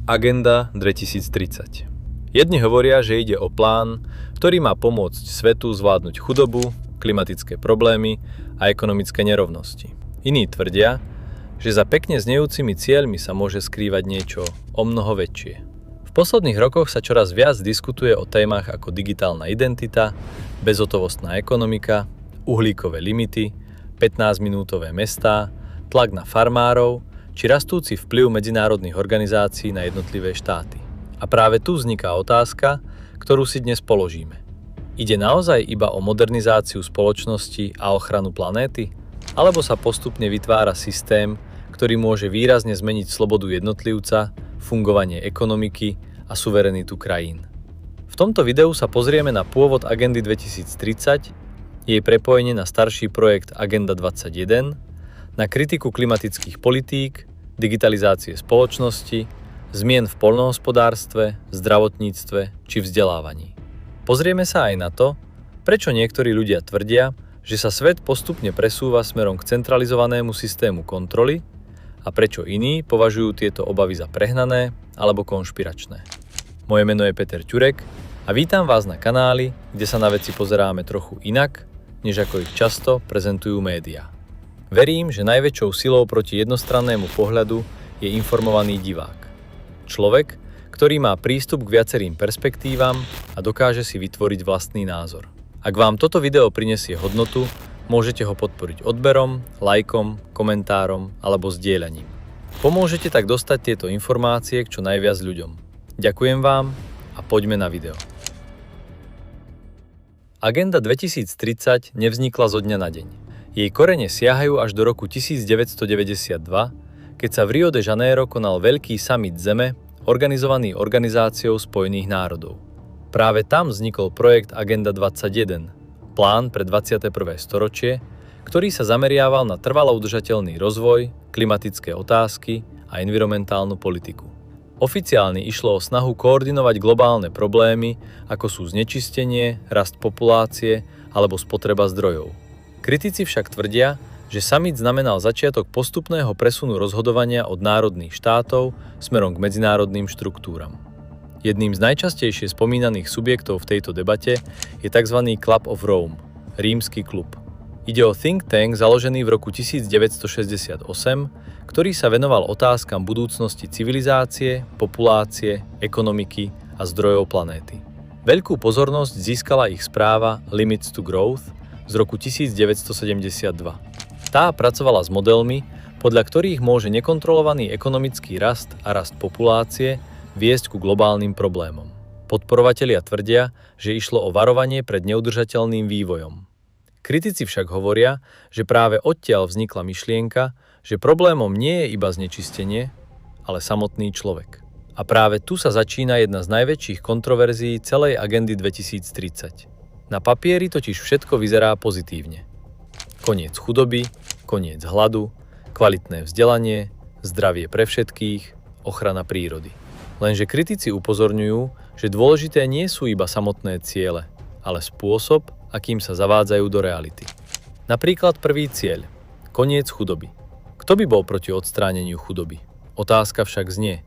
Agenda 2030. Jedni hovoria, že ide o plán, ktorý má pomôcť svetu zvládnuť chudobu, klimatické problémy a ekonomické nerovnosti. Iní tvrdia, že za pekne znejúcimi cieľmi sa môže skrývať niečo o mnoho väčšie. V posledných rokoch sa čoraz viac diskutuje o témach ako digitálna identita, bezhotovostná ekonomika, uhlíkové limity, 15-minútové mestá, tlak na farmárov či rastúci vplyv medzinárodných organizácií na jednotlivé štáty. A práve tu vzniká otázka, ktorú si dnes položíme. Ide naozaj iba o modernizáciu spoločnosti a ochranu planéty? Alebo sa postupne vytvára systém, ktorý môže výrazne zmeniť slobodu jednotlivca, fungovanie ekonomiky a suverenitu krajín? V tomto videu sa pozrieme na pôvod Agendy 2030, jej prepojenie na starší projekt Agenda 21, na kritiku klimatických politík, digitalizácie spoločnosti, zmien v poľnohospodárstve, zdravotníctve či vzdelávaní. Pozrieme sa aj na to, prečo niektorí ľudia tvrdia, že sa svet postupne presúva smerom k centralizovanému systému kontroly a prečo iní považujú tieto obavy za prehnané alebo konšpiračné. Moje meno je Peter Ťurek a vítam vás na kanáli, kde sa na veci pozeráme trochu inak, než ako ich často prezentujú médiá. Verím, že najväčšou silou proti jednostrannému pohľadu je informovaný divák. Človek, ktorý má prístup k viacerým perspektívam a dokáže si vytvoriť vlastný názor. Ak vám toto video prinesie hodnotu, môžete ho podporiť odberom, lajkom, komentárom alebo zdieľaním. Pomôžete tak dostať tieto informácie k čo najviac ľuďom. Ďakujem vám a poďme na video. Agenda 2030 nevznikla zo dňa na deň. Jej korene siahajú až do roku 1992, keď sa v Rio de Janeiro konal veľký summit Zeme, organizovaný Organizáciou spojených národov. Práve tam vznikol projekt Agenda 21, plán pre 21. storočie, ktorý sa zameriaval na trvalo udržateľný rozvoj, klimatické otázky a environmentálnu politiku. Oficiálne išlo o snahu koordinovať globálne problémy, ako sú znečistenie, rast populácie alebo spotreba zdrojov. Kritici však tvrdia, že summit znamenal začiatok postupného presunu rozhodovania od národných štátov smerom k medzinárodným štruktúram. Jedným z najčastejšie spomínaných subjektov v tejto debate je tzv. Club of Rome, rímsky klub. Ide o think tank založený v roku 1968, ktorý sa venoval otázkam budúcnosti civilizácie, populácie, ekonomiky a zdrojov planéty. Veľkú pozornosť získala ich správa Limits to Growth z roku 1972. Tá pracovala s modelmi, podľa ktorých môže nekontrolovaný ekonomický rast a rast populácie viesť ku globálnym problémom. Podporovatelia tvrdia, že išlo o varovanie pred neudržateľným vývojom. Kritici však hovoria, že práve odtiaľ vznikla myšlienka, že problémom nie je iba znečistenie, ale samotný človek. A práve tu sa začína jedna z najväčších kontroverzií celej agendy 2030. Na papieri totiž všetko vyzerá pozitívne. Koniec chudoby, koniec hladu, kvalitné vzdelanie, zdravie pre všetkých, ochrana prírody. Lenže kritici upozorňujú, že dôležité nie sú iba samotné ciele, ale spôsob, akým sa zavádzajú do reality. Napríklad prvý cieľ – koniec chudoby. Kto by bol proti odstráneniu chudoby? Otázka však znie,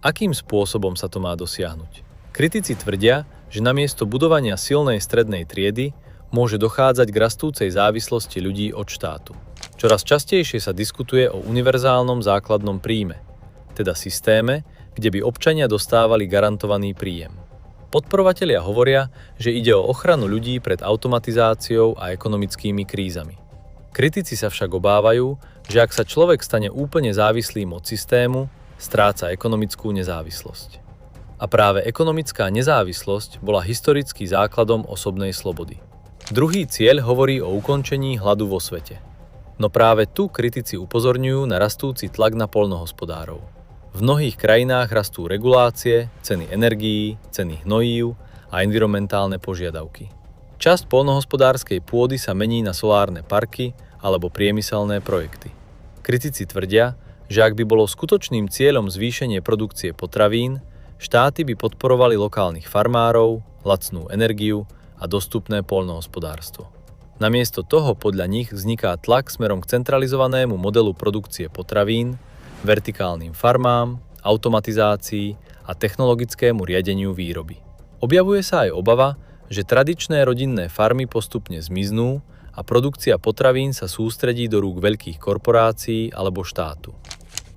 akým spôsobom sa to má dosiahnuť? Kritici tvrdia, že namiesto budovania silnej strednej triedy môže dochádzať k rastúcej závislosti ľudí od štátu. Čoraz častejšie sa diskutuje o univerzálnom základnom príjme, teda systéme, kde by občania dostávali garantovaný príjem. Podporovatelia hovoria, že ide o ochranu ľudí pred automatizáciou a ekonomickými krízami. Kritici sa však obávajú, že ak sa človek stane úplne závislým od systému, stráca ekonomickú nezávislosť. A práve ekonomická nezávislosť bola historicky základom osobnej slobody. Druhý cieľ hovorí o ukončení hladu vo svete. No práve tu kritici upozorňujú na rastúci tlak na poľnohospodárov. V mnohých krajinách rastú regulácie, ceny energií, ceny hnojív a environmentálne požiadavky. Časť poľnohospodárskej pôdy sa mení na solárne parky alebo priemyselné projekty. Kritici tvrdia, že ak by bolo skutočným cieľom zvýšenie produkcie potravín, štáty by podporovali lokálnych farmárov, lacnú energiu a dostupné poľnohospodárstvo. Namiesto toho podľa nich vzniká tlak smerom k centralizovanému modelu produkcie potravín, vertikálnym farmám automatizácii a technologickému riadeniu výroby. Objavuje sa aj obava, že tradičné rodinné farmy postupne zmiznú a produkcia potravín sa sústredí do rúk veľkých korporácií alebo štátu.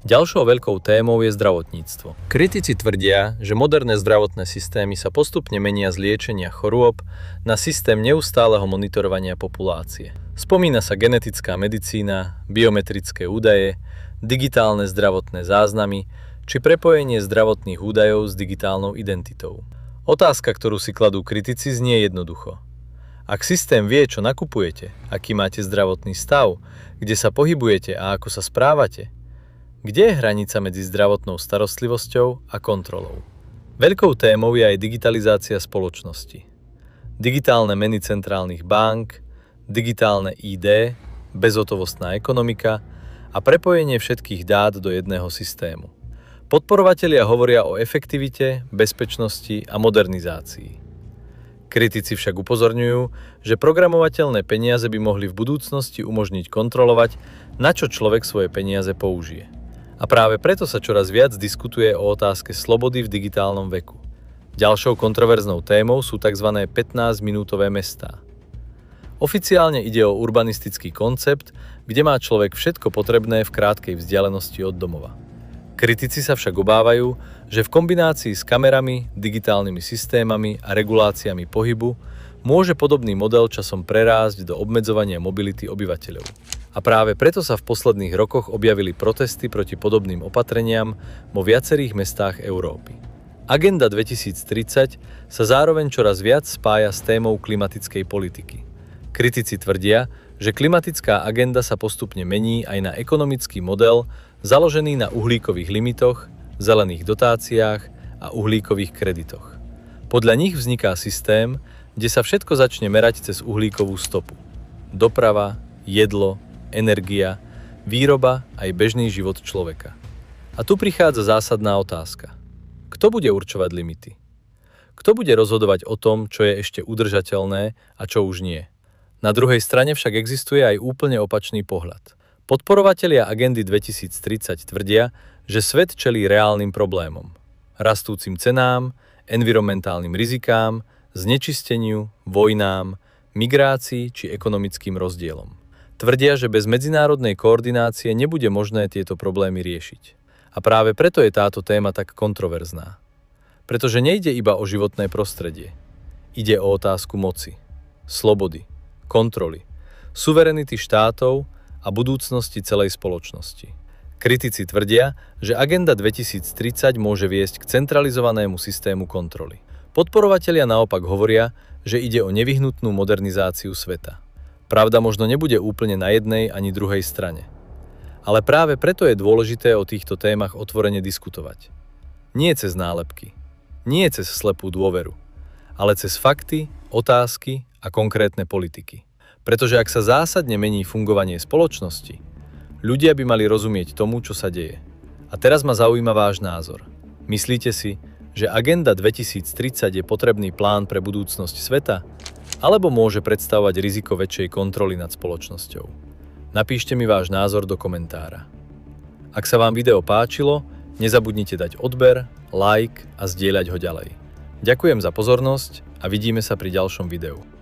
Ďalšou veľkou témou je zdravotníctvo. Kritici tvrdia, že moderné zdravotné systémy sa postupne menia z liečenia chorôb na systém neustáleho monitorovania populácie. Spomína sa genetická medicína, biometrické údaje, digitálne zdravotné záznamy či prepojenie zdravotných údajov s digitálnou identitou. Otázka, ktorú si kladú kritici, znie jednoducho. Ak systém vie, čo nakupujete, aký máte zdravotný stav, kde sa pohybujete a ako sa správate, kde je hranica medzi zdravotnou starostlivosťou a kontrolou? Veľkou témou je aj digitalizácia spoločnosti. Digitálne meny centrálnych bank, digitálne ID, bezhotovostná ekonomika a prepojenie všetkých dát do jedného systému. Podporovatelia hovoria o efektivite, bezpečnosti a modernizácii. Kritici však upozorňujú, že programovateľné peniaze by mohli v budúcnosti umožniť kontrolovať, na čo človek svoje peniaze použije. A práve preto sa čoraz viac diskutuje o otázke slobody v digitálnom veku. Ďalšou kontroverznou témou sú tzv. 15-minútové mestá. Oficiálne ide o urbanistický koncept, kde má človek všetko potrebné v krátkej vzdialenosti od domova. Kritici sa však obávajú, že v kombinácii s kamerami, digitálnymi systémami a reguláciami pohybu môže podobný model časom prerásť do obmedzovania mobility obyvateľov. A práve preto sa v posledných rokoch objavili protesty proti podobným opatreniam vo viacerých mestách Európy. Agenda 2030 sa zároveň čoraz viac spája s témou klimatickej politiky. Kritici tvrdia, že klimatická agenda sa postupne mení aj na ekonomický model založený na uhlíkových limitoch, zelených dotáciách a uhlíkových kreditoch. Podľa nich vzniká systém, kde sa všetko začne merať cez uhlíkovú stopu. Doprava, jedlo, energia, výroba aj bežný život človeka. A tu prichádza zásadná otázka. Kto bude určovať limity? Kto bude rozhodovať o tom, čo je ešte udržateľné a čo už nie? Na druhej strane však existuje aj úplne opačný pohľad. Podporovatelia agendy 2030 tvrdia, že svet čelí reálnym problémom. Rastúcim cenám, environmentálnym rizikám, znečisteniu, vojnám, migrácii či ekonomickým rozdielom. Tvrdia, že bez medzinárodnej koordinácie nebude možné tieto problémy riešiť. A práve preto je táto téma tak kontroverzná. Pretože nejde iba o životné prostredie. Ide o otázku moci, slobody, kontroly, suverenity štátov a budúcnosti celej spoločnosti. Kritici tvrdia, že Agenda 2030 môže viesť k centralizovanému systému kontroly. Podporovatelia naopak hovoria, že ide o nevyhnutnú modernizáciu sveta. Pravda možno nebude úplne na jednej ani druhej strane. Ale práve preto je dôležité o týchto témach otvorene diskutovať. Nie cez nálepky, nie cez slepú dôveru, ale cez fakty, otázky a konkrétne politiky. Pretože ak sa zásadne mení fungovanie spoločnosti, ľudia by mali rozumieť tomu, čo sa deje. A teraz ma zaujíma váš názor. Myslíte si, že Agenda 2030 je potrebný plán pre budúcnosť sveta? Alebo môže predstavovať riziko väčšej kontroly nad spoločnosťou? Napíšte mi váš názor do komentára. Ak sa vám video páčilo, nezabudnite dať odber, like a zdieľať ho ďalej. Ďakujem za pozornosť a vidíme sa pri ďalšom videu.